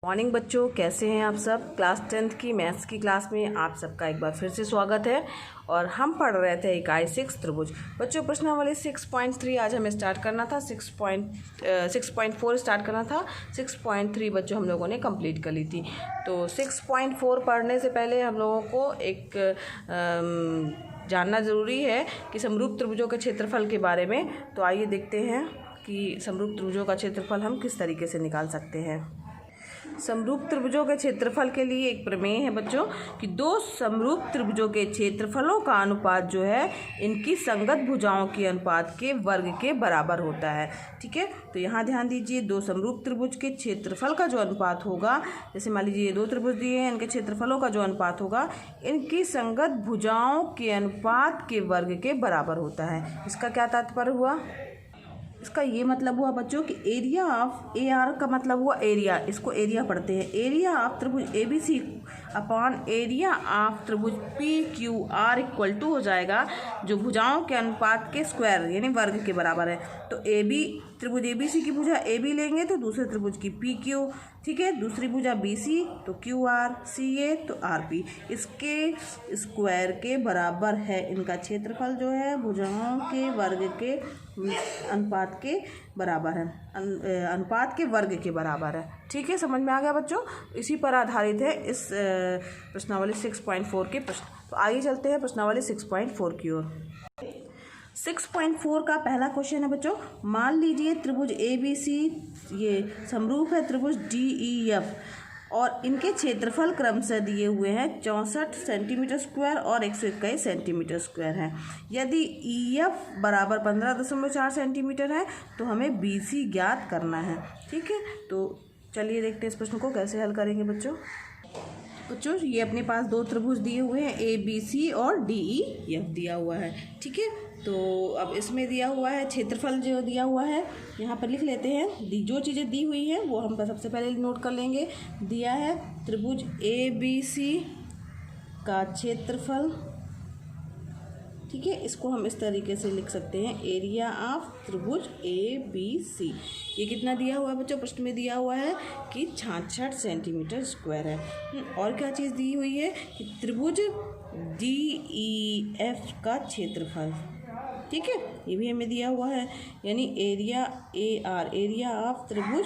Morning बच्चों, कैसे हैं आप सब। क्लास 10th की मैथ्स की क्लास में आप सबका एक बार फिर से स्वागत है। और हम पढ़ रहे थे इकाई 6 त्रिभुज। बच्चों प्रश्नावली 6.3 आज हमें स्टार्ट करना था, 6.4 स्टार्ट करना था। 6.3 बच्चों हम लोगों ने कंप्लीट कर ली थी। तो 6.4 पढ़ने से पहले हम लोगों को एक जानना ज़रूरी है कि समरूप त्रिभुजों के क्षेत्रफल के बारे में। तो आइए देखते हैं कि समरूप त्रिभुजों का क्षेत्रफल हम किस तरीके से निकाल सकते हैं। समरूप त्रिभुजों के क्षेत्रफल के लिए एक प्रमेय है बच्चों कि दो समरूप त्रिभुजों के क्षेत्रफलों का अनुपात जो है इनकी संगत भुजाओं के अनुपात के वर्ग के बराबर होता है। ठीक है, तो यहाँ ध्यान दीजिए, दो समरूप त्रिभुज के क्षेत्रफल का जो अनुपात होगा, जैसे मान लीजिए ये दो त्रिभुज दिए हैं, इनके क्षेत्रफलों का जो अनुपात होगा इनकी संगत भुजाओं के अनुपात के वर्ग के बराबर होता है। इसका क्या तात्पर्य हुआ? इसका ये मतलब हुआ बच्चों कि एरिया ऑफ ए आर का मतलब हुआ एरिया, इसको एरिया पढ़ते हैं। एरिया ऑफ त्रिभुज A B C upon area of त्रिभुज P Q R equal to हो जाएगा जो भुजाओं के अनुपात के स्क्वायर यानी वर्ग के बराबर है। तो ए बी त्रिभुज ए बी सी की भुजा ए बी लेंगे तो दूसरे त्रिभुज की पी क्यू, ठीक है, दूसरी भुजा बी सी तो क्यू आर, सी ए तो आर पी, इसके स्क्वायर के बराबर है। इनका क्षेत्रफल जो है भुजाओं के वर्ग के अनुपात के बराबर है, अनुपात के वर्ग के बराबर है। ठीक है, समझ में आ गया बच्चों। इसी पर आधारित है इस प्रश्नावली 6.4 के प्रश्न। तो आइए चलते हैं प्रश्नावली 6.4 की ओर। 6.4 का पहला क्वेश्चन है बच्चों, मान लीजिए त्रिभुज ए बी सी ये समरूप है त्रिभुज डी ई एफ और इनके क्षेत्रफल क्रमशः दिए हुए हैं 64 सेंटीमीटर स्क्वायर और 121 सेंटीमीटर स्क्वायर है। यदि ई एफ बराबर 15.4 सेंटीमीटर है तो हमें बी सी ज्ञात करना है। ठीक है, तो चलिए देखते हैं इस प्रश्न को कैसे हल करेंगे बच्चों। ये अपने पास दो त्रिभुज दिए हुए हैं, ए बी सी और डी ई एफ दिया हुआ है। ठीक है, तो अब इसमें दिया हुआ है क्षेत्रफल जो दिया हुआ है यहाँ पर लिख लेते हैं। जो चीज़ें दी हुई हैं वो हम सबसे पहले नोट कर लेंगे। दिया है त्रिभुज ए बी सी का क्षेत्रफल, ठीक है, इसको हम इस तरीके से लिख सकते हैं, एरिया ऑफ त्रिभुज ए बी सी। ये कितना दिया हुआ है बच्चों? प्रश्न में दिया हुआ है कि 66 सेंटीमीटर स्क्वायर है। और क्या चीज़ दी हुई है कि त्रिभुज डी ई एफ का क्षेत्रफल, ठीक है, ये भी हमें दिया हुआ है, यानी area A R, area of त्रिभुज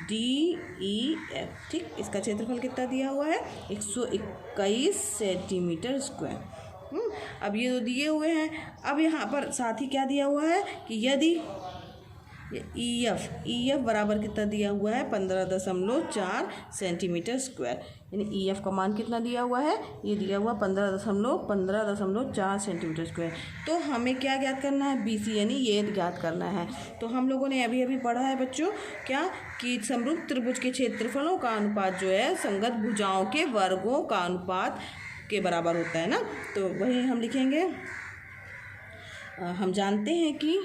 डी ई एफ। ठीक, इसका क्षेत्रफल कितना दिया हुआ है? 121 सेंटीमीटर स्क्वायर। अब ये तो दिए हुए हैं। अब यहाँ पर साथ ही क्या दिया हुआ है कि यदि ई एफ बराबर कितना दिया हुआ है? 15.4 सेंटीमीटर स्क्वायर, यानी ई एफ का मान कितना दिया हुआ है? ये दिया हुआ 15.4 सेंटीमीटर स्क्वायर। तो हमें क्या ज्ञात करना है? बी सी, यानी ये ज्ञात करना है। तो हम लोगों ने अभी पढ़ा है बच्चों क्या कि समरूप त्रिभुज के क्षेत्रफलों का अनुपात जो है संगत भुजाओं के वर्गों का अनुपात के बराबर होता है ना। तो वही हम लिखेंगे। हम जानते हैं कि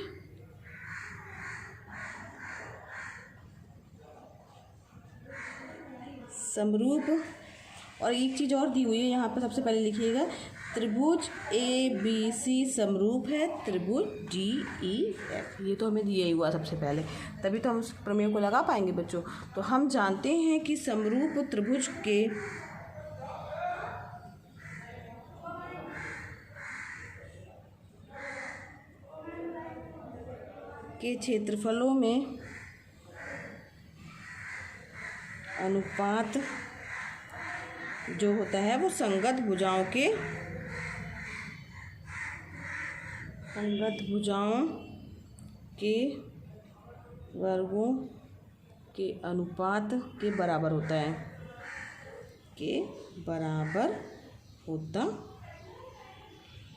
समरूप, और एक चीज़ और दी हुई है यहाँ पर, सबसे पहले लिखिएगा, त्रिभुज ए बी सी समरूप है त्रिभुज डी ई एफ। ये तो हमें दिया ही हुआ सबसे पहले, तभी तो हम उस प्रमेय को लगा पाएंगे बच्चों। तो हम जानते हैं कि समरूप त्रिभुज के क्षेत्रफलों में अनुपात जो होता है वो संगत भुजाओं के वर्गों के अनुपात के बराबर होता है,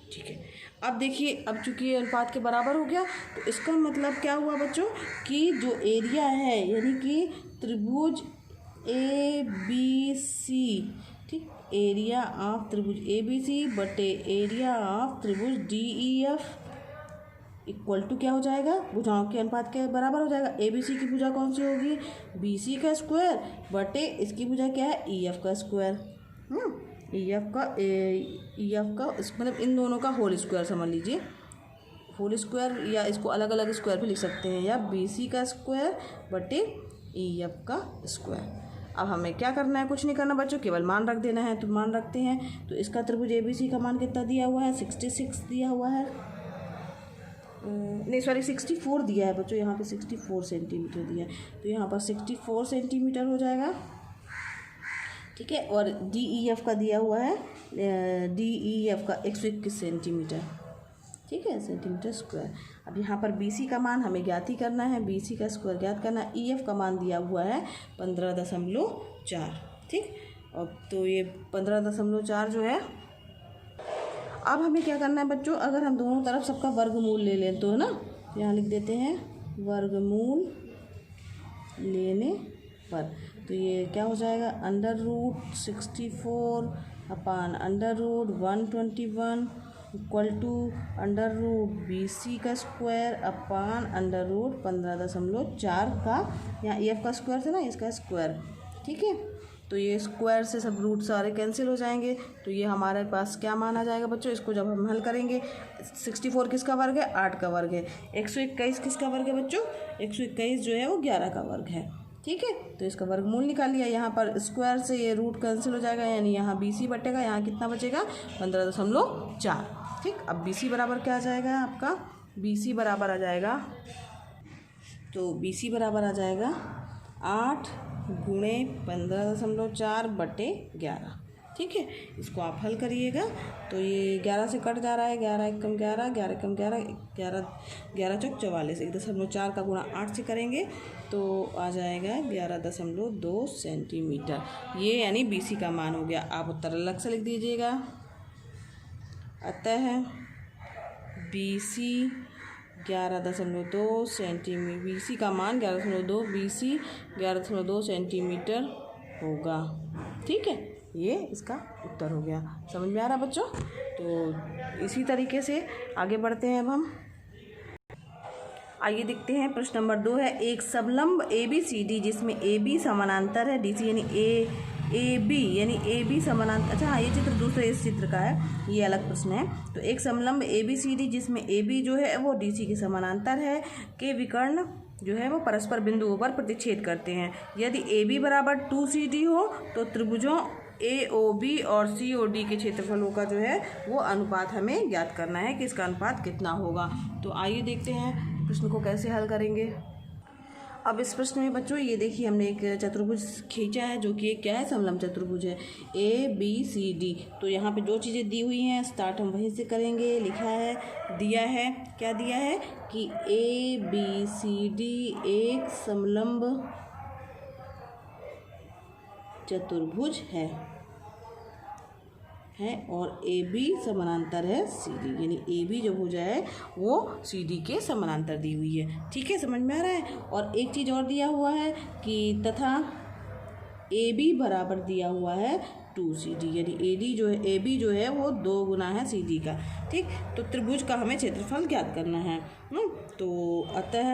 ठीक है। अब देखिए, अब चूंकि ये अनुपात के बराबर हो गया तो इसका मतलब क्या हुआ बच्चों कि जो एरिया है यानी कि त्रिभुज ए बी सी, ठीक, एरिया ऑफ त्रिभुज ए बी सी बटे एरिया ऑफ त्रिभुज D E F equal to क्या हो जाएगा? भुजाओं के अनुपात के बराबर हो जाएगा। ए बी सी की भुजा कौन सी होगी? बी सी का स्क्वायर बटे इसकी भुजा क्या है? ई एफ का स्क्वायर। ई एफ का मतलब इन दोनों का होल स्क्वायर समझ लीजिए, होल स्क्वायर, या इसको अलग अलग स्क्वायर पे लिख सकते हैं, या बी सी का स्क्वायर बटे ई एफ का स्क्वायर। अब हमें क्या करना है, कुछ नहीं करना बच्चों, केवल मान रख देना है। तो मान रखते हैं। तो इसका त्रिभुज ABC का मान कितना दिया हुआ है, 66 दिया हुआ है, नहीं सॉरी 64 दिया है बच्चों, यहाँ पे 64 सेंटीमीटर दिया है। तो यहाँ पर 64 सेंटीमीटर हो जाएगा, ठीक है। और DEF का दिया हुआ है, DEF का 121 सेंटीमीटर, ठीक है, सेंटीमीटर स्क्वायर। अब यहाँ पर BC का मान हमें ज्ञात ही करना है, BC का स्क्वायर ज्ञात करना है। EF का मान दिया हुआ है 15.4, ठीक। और तो ये 15.4 जो है, अब हमें क्या करना है बच्चों, अगर हम दोनों तरफ सबका वर्गमूल ले लें तो, है ना, यहाँ लिख देते हैं वर्गमूल लेने पर, तो ये क्या हो जाएगा, √64 अपान √121 इक्वल टू √BC का स्क्वायर अपान √15.4 का, यहाँ EF का स्क्वायर था ना, इसका स्क्वायर, ठीक है। तो ये स्क्वायर से सब रूट सारे कैंसिल हो जाएंगे। तो ये हमारे पास क्या मान आ जाएगा बच्चों, इसको जब हम हल करेंगे, 64 किसका वर्ग है, 8 का वर्ग है। 121 किसका वर्ग है बच्चों, 121 जो है वो 11 का वर्ग है, ठीक है। तो इसका वर्गमूल निकाल लिया, यहाँ पर स्क्वायर से ये रूट कैंसिल हो जाएगा, यानी यहाँ BC बटेगा, यहाँ कितना बचेगा 15.4, ठीक। अब BC बराबर क्या आ जाएगा आपका, BC बराबर आ जाएगा, तो BC बराबर आ जाएगा 8 गुणे 15.4/11, ठीक है। इसको आप हल करिएगा तो ये 11 से कट जा रहा है, 11 एकम 11, 11 एकम 11, 11 चौक 44, 1.4 का गुणा 8 से करेंगे तो आ जाएगा 11.2 सेंटीमीटर। ये यानी BC का मान हो गया। आप उत्तर अलग से लिख दीजिएगा। अतः BC 11.2 सेंटीमीटर, BC का मान 11.2, BC 11.2 सेंटीमीटर होगा, ठीक है। ये इसका उत्तर हो गया। समझ में आ रहा बच्चों? तो इसी तरीके से आगे बढ़ते हैं अब हम। आइए देखते हैं प्रश्न नंबर 2 है, एक समलंब ABCD जिसमें AB समानांतर है DC यानी AB यानी AB समानांतर, अच्छा हाँ ये चित्र दूसरे इस चित्र का है, ये अलग प्रश्न है। तो एक समलंब ABCD जिसमें AB जो है वो DC के समानांतर है के विकर्ण जो है वो परस्पर बिंदुओं पर प्रतिच्छेद करते हैं। यदि AB बराबर 2CD हो तो त्रिभुजों AOB और COD के क्षेत्रफलों का जो है वो अनुपात हमें ज्ञात करना है कि इसका अनुपात कितना होगा। तो आइए देखते हैं प्रश्न को कैसे हल करेंगे। अब इस प्रश्न में बच्चों ये देखिए हमने एक चतुर्भुज खींचा है जो कि क्या है, समलंब चतुर्भुज है ABCD। तो यहाँ पे जो चीज़ें दी हुई हैं स्टार्ट हम वहीं से करेंगे। लिखा है, दिया है, क्या दिया है कि ABCD एक समलंब चतुर्भुज है और AB समानांतर है CD, यानी AB जो भुजा है वो CD के समानांतर दी हुई है, ठीक है। समझ में आ रहा है? और एक चीज़ और दिया हुआ है कि तथा AB बराबर दिया हुआ है 2CD, यानी AB जो है वो 2 गुना है CD का, ठीक। तो त्रिभुज का हमें क्षेत्रफल ज्ञात करना है। तो अतः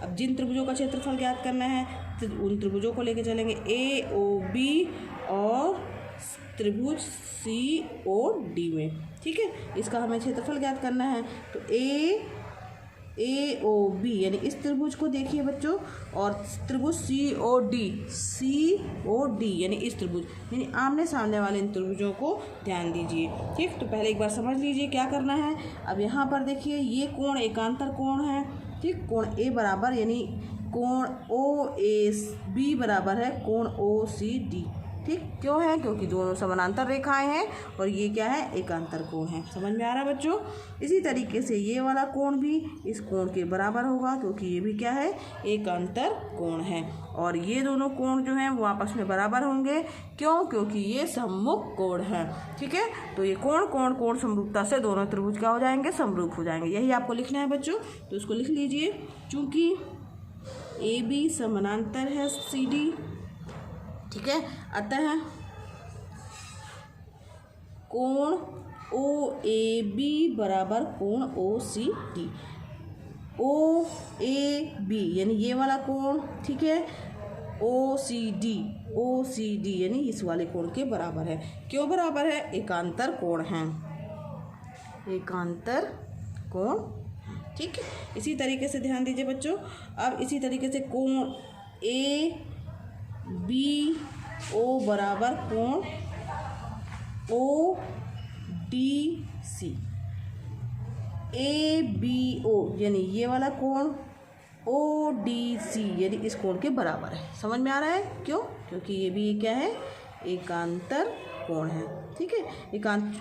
अब जिन त्रिभुजों का क्षेत्रफल ज्ञात करना है उन त्रिभुजों को लेके चलेंगे AOB और त्रिभुज COD में, ठीक है। इसका हमें क्षेत्रफल ज्ञात करना है। तो AOB यानी इस त्रिभुज को देखिए बच्चों, और त्रिभुज COD यानी इस त्रिभुज, यानी आमने सामने वाले इन त्रिभुजों को ध्यान दीजिए, ठीक। तो पहले एक बार समझ लीजिए क्या करना है। अब यहाँ पर देखिए ये कोण एकांतर कोण है, ठीक। कोण A बराबर यानी कोण OAB बराबर है कोण OCD, ठीक। क्यों है? क्योंकि दोनों समानांतर रेखाएं हैं और ये क्या है, एकांतर कोण है। समझ में आ रहा है बच्चों? इसी तरीके से ये वाला कोण भी इस कोण के बराबर होगा क्योंकि ये भी क्या है, एकांतर कोण है। और ये दोनों कोण जो हैं वो आपस में बराबर होंगे। क्यों? क्योंकि ये सम्मुख कोण है, ठीक है। तो ये कोण समरूपता से दोनों त्रिभुज क्या हो जाएंगे, समरूप हो जाएंगे। यही आपको लिखना है बच्चों, तो इसको लिख लीजिए। चूँकि AB समानांतर है CD, ठीक है, अतः कोण OAB बराबर कोण OCD। OAB यानी ये वाला कोण, ठीक है, OCD यानी इस वाले कोण के बराबर है। क्यों बराबर है? एकांतर कोण है, एकांतर कोण, ठीक है। इसी तरीके से ध्यान दीजिए बच्चों। अब इसी तरीके से कोण बराबर कोण O D C, A B O यानी ये वाला कोण ओ डी सी यानी इस कोण के बराबर है। समझ में आ रहा है? क्यों? क्योंकि ये भी क्या है, एकांतर कोण है। ठीक है,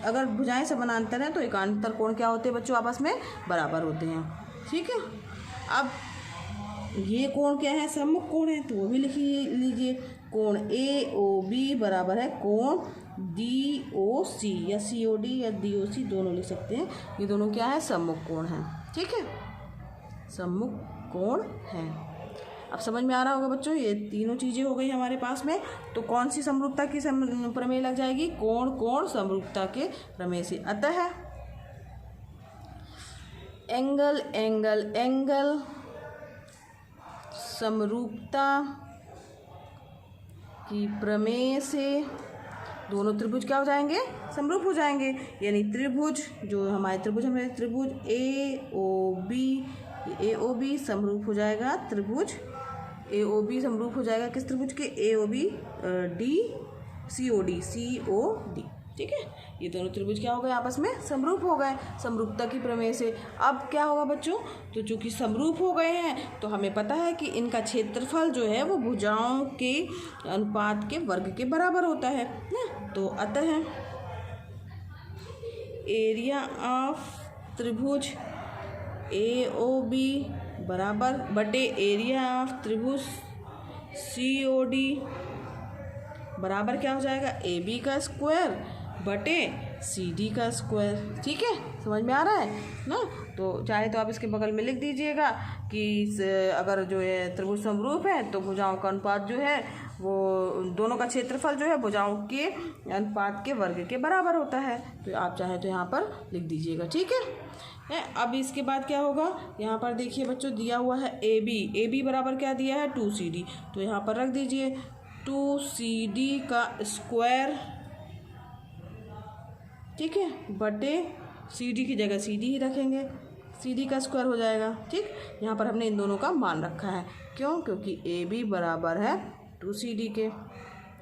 अगर भुजाएं समानांतर हैं तो एकांतर कोण क्या होते हैं बच्चों, आपस में बराबर होते हैं। ठीक है, अब ये कोण क्या है, सम्मुख कोण है, तो वो भी लिख लीजिए। कोण ए ओ बी बराबर है कोण डी ओ सी, या सी ओ डी या डी ओ सी दोनों लिख सकते हैं। ये दोनों क्या है, सम्मुख कोण है। ठीक है, सम्मुख कोण है। अब समझ में आ रहा होगा बच्चों, ये तीनों चीज़ें हो गई हमारे पास में। तो कौन सी समरूपता की प्रमेय लग जाएगी, कोण कोण समरूपता के प्रमेय से। अतः एंगल एंगल एंगल समरूपता की प्रमेय से दोनों त्रिभुज क्या हो जाएंगे, समरूप हो जाएंगे। यानी त्रिभुज जो हमारे त्रिभुज ए ओ बी समरूप हो जाएगा, त्रिभुज ए ओ बी समरूप हो जाएगा किस त्रिभुज के, A O B D C O D. ठीक है, ये दोनों त्रिभुज क्या हो गए, आपस में समरूप हो गए समरूपता की प्रमेय से। अब क्या होगा बच्चों, तो चूंकि समरूप हो गए हैं तो हमें पता है कि इनका क्षेत्रफल जो है वो भुजाओं के अनुपात के वर्ग के बराबर होता है ना। तो अतः एरिया ऑफ त्रिभुज ए ओ बी बराबर बटे एरिया ऑफ त्रिभुज सी ओ डी बराबर क्या हो जाएगा, ए बी का स्क्वायर बटे सी डी का स्क्वायर। ठीक है, समझ में आ रहा है ना। तो चाहे तो आप इसके बगल में लिख दीजिएगा कि अगर जो है त्रिभुज समरूप है तो भुजाओं का अनुपात जो है वो दोनों का क्षेत्रफल जो है भुजाओं के अनुपात के वर्ग के बराबर होता है। तो आप चाहे तो यहाँ पर लिख दीजिएगा। ठीक है, अब इसके बाद क्या होगा, यहाँ पर देखिए बच्चों दिया हुआ है ए बी बराबर क्या दिया है, 2CD। तो यहाँ पर रख दीजिए 2CD का स्क्वायर, ठीक है, बटे CD की जगह CD ही रखेंगे, CD का स्क्वायर हो जाएगा। ठीक, यहाँ पर हमने इन दोनों का मान रखा है। क्यों? क्योंकि AB बराबर है 2CD के।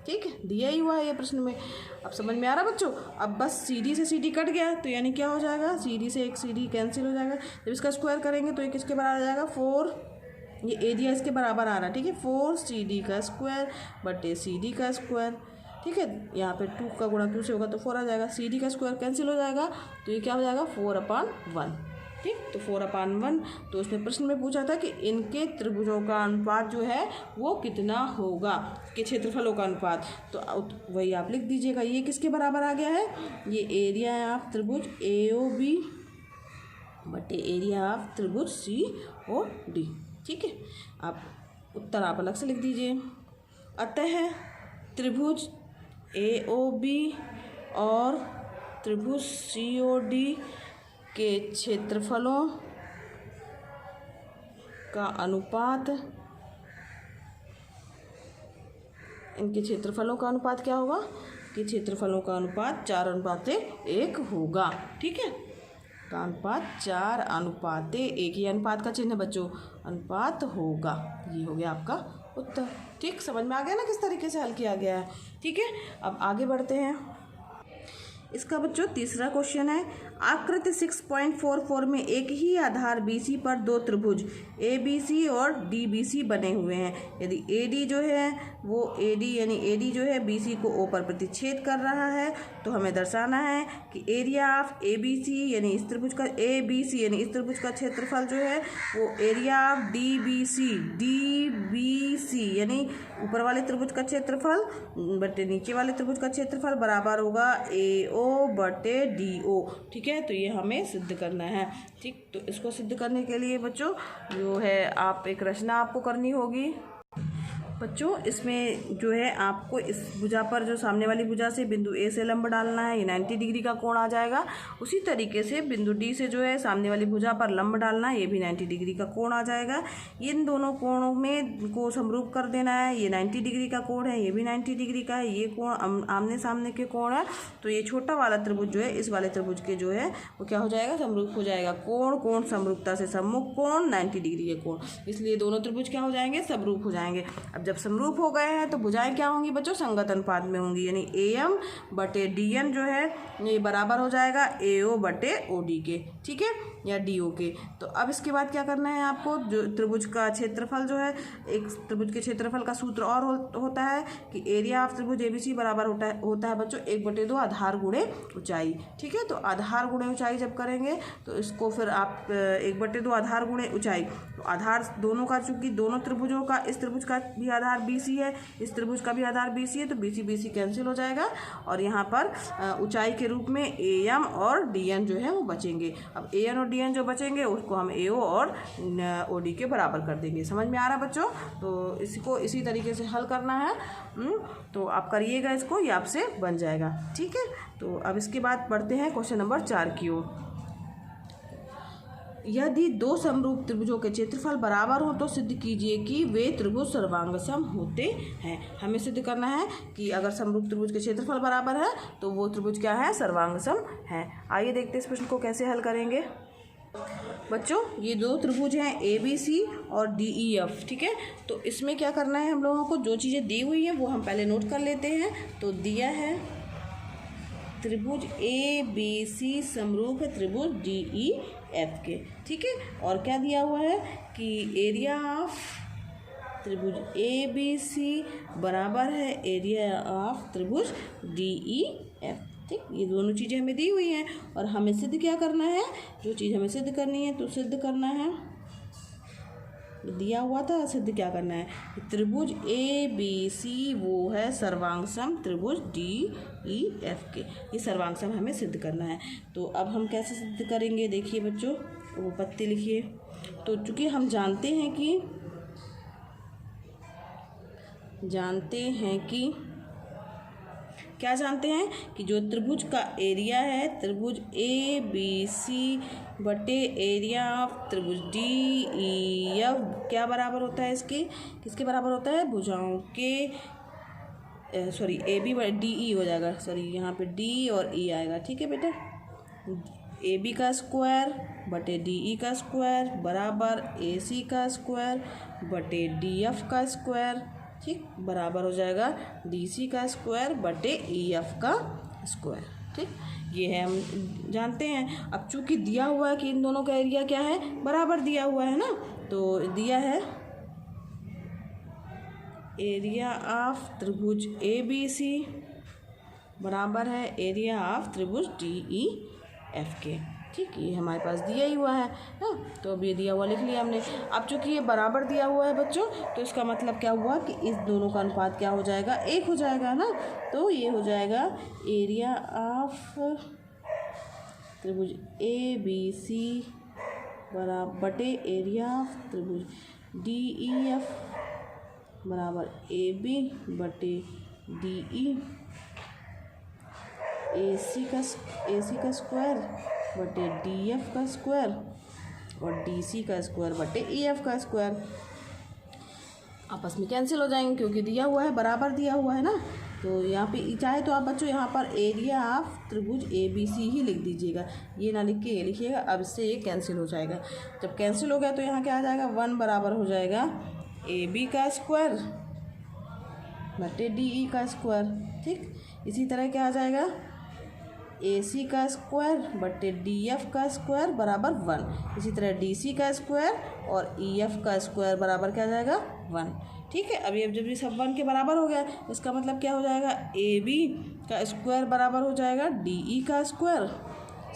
ठीक है, दिया ही हुआ है ये प्रश्न में। अब समझ में आ रहा बच्चों। अब बस CD से CD कट गया तो यानी क्या हो जाएगा, CD से एक CD कैंसिल हो जाएगा। जब इसका स्क्वायर करेंगे तो ये किसके बराबर आ जाएगा, 4, ये एरिया इसके बराबर आ रहा है। ठीक है, 4CD का स्क्वायर बटे CD का स्क्वायर। ठीक है, यहाँ पे 2 का गुणा 2 से होगा तो 4 आ जाएगा, CD का स्क्वायर कैंसिल हो जाएगा तो ये क्या हो जाएगा, 4/1। ठीक, तो 4/1। तो उसमें प्रश्न में पूछा था कि इनके त्रिभुजों का अनुपात जो है वो कितना होगा, के क्षेत्रफलों का अनुपात। तो वही आप लिख दीजिएगा। ये किसके बराबर आ गया है, ये एरिया है ऑफ त्रिभुज AOB बटे एरिया ऑफ त्रिभुज COD। ठीक है, आप उत्तर आप अलग से लिख दीजिए। अतः त्रिभुज AOB और त्रिभुज COD के क्षेत्रफलों का अनुपात, इनके क्षेत्रफलों का अनुपात क्या होगा, कि क्षेत्रफलों का अनुपात 4:1 होगा। ठीक है, का अनुपात 4:1, ये अनुपात का चिन्ह है बच्चों, अनुपात होगा। ये हो गया आपका उत्तर। ठीक, समझ में आ गया ना किस तरीके से हल किया गया है। ठीक है, अब आगे बढ़ते हैं। इसका बच्चों तीसरा क्वेश्चन है, आकृति 6.44 में एक ही आधार BC पर दो त्रिभुज ABC और DBC बने हुए हैं। यदि AD जो है वो AD जो है BC को O पर प्रतिच्छेद कर रहा है तो हमें दर्शाना है कि एरिया ऑफ ABC यानी इस त्रिभुज का ABC यानी इस त्रिभुज का क्षेत्रफल जो है वो एरिया ऑफ DBC यानी ऊपर वाले त्रिभुज का क्षेत्रफल बटे नीचे वाले त्रिभुज का क्षेत्रफल बराबर होगा AO बटे DO। ठीक है, तो ये हमें सिद्ध करना है। ठीक, तो इसको सिद्ध करने के लिए बच्चों जो है आप एक रचना आपको करनी होगी। बच्चों इसमें जो है आपको इस भुजा पर जो सामने वाली भुजा से बिंदु A से लंब डालना है, ये 90 डिग्री का कोण आ जाएगा। उसी तरीके से बिंदु D से जो है सामने वाली भुजा पर लंब डालना है, ये भी 90 डिग्री का कोण आ जाएगा। इन दोनों कोणों में को समरूप कर देना है। ये 90 डिग्री का कोण है, ये भी 90 डिग्री का है, ये कोण आमने सामने के कोण है। तो ये छोटा वाला त्रिभुज जो है इस वाले त्रिभुज के जो है वो क्या हो जाएगा, समरूप हो जाएगा। कोण समरूपता से सम्मुख कोण 90 डिग्री के कोण, इसलिए दोनों त्रिभुज क्या हो जाएंगे, समरूप हो जाएंगे। अब जब समरूप हो गए हैं तो भुजाएं क्या होंगी बच्चों, संगत अनुपात में होंगी, यानी AM बटे DN जो है ये बराबर हो जाएगा AO बटे OD के, ठीक है, या DO के। तो अब इसके बाद क्या करना है आपको, जो त्रिभुज का क्षेत्रफल जो है, एक त्रिभुज के क्षेत्रफल का सूत्र और होता है कि एरिया ऑफ त्रिभुज ABC बराबर होता है बच्चों 1/2 आधार गुणे ऊंचाई, ठीक है। तो आधार गुणे ऊंचाई जब करेंगे तो इसको फिर आप 1/2 आधार गुणे ऊंचाई, तो आधार दोनों का, चूंकि दोनों त्रिभुजों का, इस त्रिभुज का भी आधार BC है, इस त्रिभुज का भी आधार BC है, तो BC कैंसिल हो जाएगा और यहाँ पर ऊंचाई के रूप में AM और DN जो है वो बचेंगे। अब AN और DN जो बचेंगे उसको हम AO और OD के बराबर कर देंगे। समझ में आ रहा है बच्चों? तो इसको इसी तरीके से हल करना है। तो आप करिएगा इसको, ये आपसे बन जाएगा, ठीक है। तो अब इसके बाद बढ़ते हैं क्वेश्चन नंबर 4 की ओर। यदि दो समरूप त्रिभुजों के क्षेत्रफल बराबर हो तो सिद्ध कीजिए कि वे त्रिभुज सर्वांगसम होते हैं। हमें सिद्ध करना है कि अगर समरूप त्रिभुज के क्षेत्रफल बराबर है तो वो त्रिभुज क्या है, सर्वांगसम है। आइए देखते हैं इस प्रश्न को कैसे हल करेंगे। बच्चों ये दो त्रिभुज हैं ABC और DEF, ठीक है। तो इसमें क्या करना है हम लोगों को, जो चीज़ें दी हुई हैं वो हम पहले नोट कर लेते हैं। तो दिया है त्रिभुज ABC समरूप है त्रिभुज DEF के, ठीक है। और क्या दिया हुआ है कि एरिया ऑफ त्रिभुज ABC बराबर है एरिया ऑफ त्रिभुज DEF, ठीक। ये दोनों चीज़ें हमें दी हुई हैं और हमें सिद्ध क्या करना है, जो चीज़ हमें सिद्ध करनी है तो सिद्ध करना है, दिया हुआ था, सिद्ध क्या करना है, त्रिभुज ABC वो है सर्वांगसम त्रिभुज DEF के, ये सर्वांगसम हमें सिद्ध करना है। तो अब हम कैसे सिद्ध करेंगे, देखिए बच्चों, वो पत्ते लिखिए। तो चूँकि हम जानते हैं कि क्या जानते हैं कि जो त्रिभुज का एरिया है त्रिभुज ABC बटे एरिया ऑफ त्रिभुज DEF क्या बराबर होता है, इसके किसके बराबर होता है, भुजाओं के, सॉरी AB बटे DE हो जाएगा, सॉरी यहाँ पे D और E आएगा, ठीक है बेटा। AB का स्क्वायर बटे DE का स्क्वायर बराबर AC का स्क्वायर बटे DF का स्क्वायर, ठीक, बराबर हो जाएगा DC का स्क्वायर बटे EF का स्क्वायर, ठीक। ये है हम जानते हैं। अब चूंकि दिया हुआ है कि इन दोनों का एरिया क्या है, बराबर दिया हुआ है ना, तो दिया है एरिया ऑफ त्रिभुज ABC बराबर है एरिया ऑफ त्रिभुज DEF के, ठीक। ये हमारे पास दिया ही हुआ है ना, तो अब ये दिया हुआ लिख लिया हमने। अब चूंकि ये बराबर दिया हुआ है बच्चों, तो इसका मतलब क्या हुआ कि इस दोनों का अनुपात क्या हो जाएगा, 1 हो जाएगा ना। तो ये हो जाएगा एरिया ऑफ त्रिभुज ABC बराबर बटे एरिया ऑफ त्रिभुज DEF बराबर AB बटे DE, AC का स्क्वायर बटे DF का स्क्वायर और DC का स्क्वायर बटे EF का स्क्वायर, आपस में कैंसिल हो जाएंगे क्योंकि दिया हुआ है, बराबर दिया हुआ है ना। तो यहाँ पे चाहे तो आप बच्चों यहाँ पर एरिया ऑफ त्रिभुज ABC ही लिख दीजिएगा, ये ना लिख के ये लिखिएगा। अब इससे ये कैंसिल हो जाएगा, जब कैंसिल हो गया तो यहाँ क्या आ जाएगा, 1 बराबर हो जाएगा AB का स्क्वायर बटे DE का स्क्वायर, ठीक। इसी तरह क्या आ जाएगा, AC का स्क्वायर बटे DF का स्क्वायर बराबर 1, इसी तरह DC का स्क्वायर और EF का स्क्वायर बराबर क्या आ जाएगा, 1, ठीक है। अभी अब जब ये सब 1 के बराबर हो गया, इसका मतलब क्या हो जाएगा, AB का स्क्वायर बराबर हो जाएगा DE का स्क्वायर।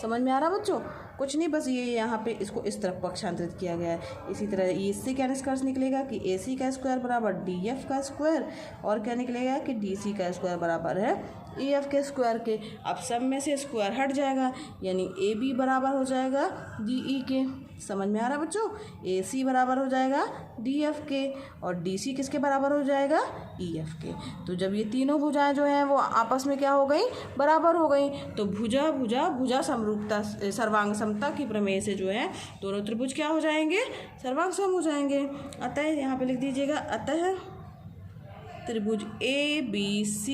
समझ में आ रहा बच्चों? कुछ नहीं, बस ये यहाँ पे इसको इस तरफ पक्षांतरित किया गया है। इसी तरह इससे क्या निष्कर्ष निकलेगा कि AC का स्क्वायर बराबर DF का स्क्वायर और क्या निकलेगा कि DC का स्क्वायर बराबर है EF के स्क्वायर के। अब सब में से स्क्वायर हट जाएगा, यानी AB बराबर हो जाएगा DE के। समझ में आ रहा है बच्चों? AC बराबर हो जाएगा DF के और DC किसके बराबर हो जाएगा, EF के। तो जब ये तीनों भुजाएं जो हैं वो आपस में क्या हो गई, बराबर हो गई, तो भुजा समरूपता सर्वांग समता की प्रमेय से जो है दोनों त्रिभुज क्या हो जाएंगे, सर्वांग सम हो जाएंगे। अतः यहाँ पे लिख दीजिएगा, अतः त्रिभुज ABC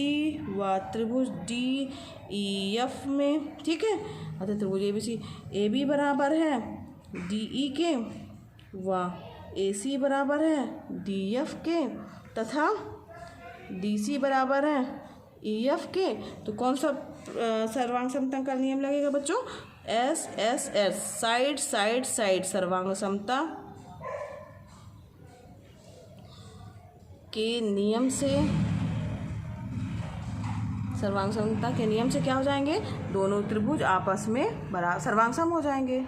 व त्रिभुज DEF में, ठीक है, अतः त्रिभुज ABC AB बराबर है DE के व AC बराबर है DF के तथा DC बराबर है EF के, तो कौन सा सर्वांग समता का नियम लगेगा बच्चों? SSS, साइड साइड साइड सर्वांग समता के नियम से, सर्वांग समता के नियम से क्या हो जाएंगे? दोनों त्रिभुज आपस में सर्वांग सम हो जाएंगे।